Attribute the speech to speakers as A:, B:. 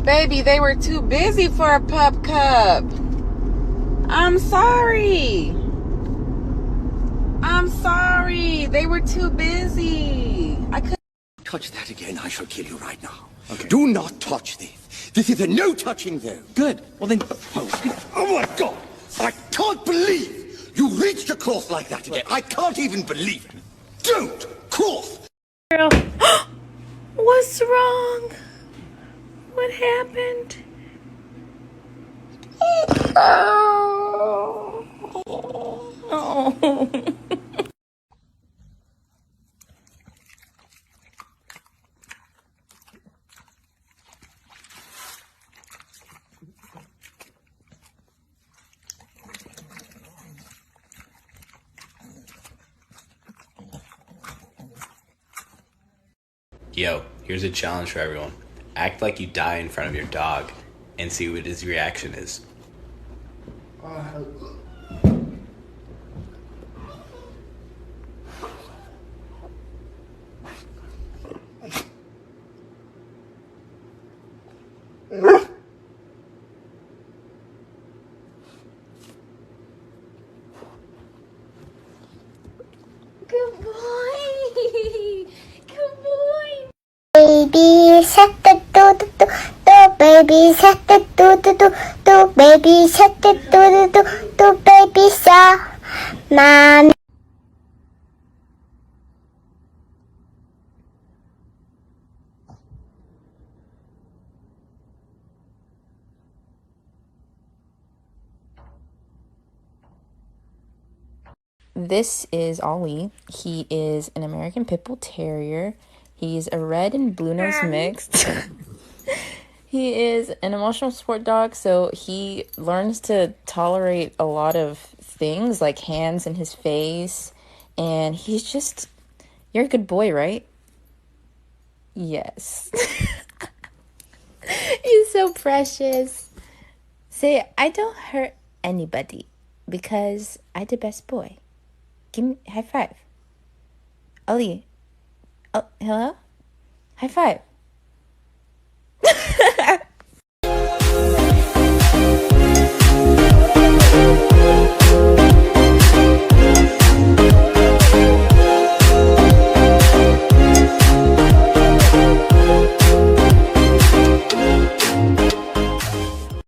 A: Baby, they were too busy for a pup cup. I'm sorry. I'm sorry. They were too busy. I couldn't
B: touch that again, I shall kill you right now. Okay. Do not touch this. This is a no touching zone.
C: Good. Well then...
B: Oh my God! I can't believe you reached across like that again. I can't even believe it. Don't cross!
D: Girl. What's wrong? What happened? Oh.
E: Yo, here's a challenge for everyone. Act like you die in front of your dog and see what his reaction is.
D: Good boy. Good boy.
F: Baby shark do do do do, baby shark do do do do, baby shark do do do do, baby shark. Mommy.
D: This is Ollie. He is an American Pitbull Terrier. He's a red and blue nose mixed. He is an emotional support dog, so he learns to tolerate a lot of things like hands in his face. And he's just, you're a good boy, right? Yes. He's so precious. Say, I don't hurt anybody because I'm the best boy. Give me high five. Ollie. Oh, hello? High five.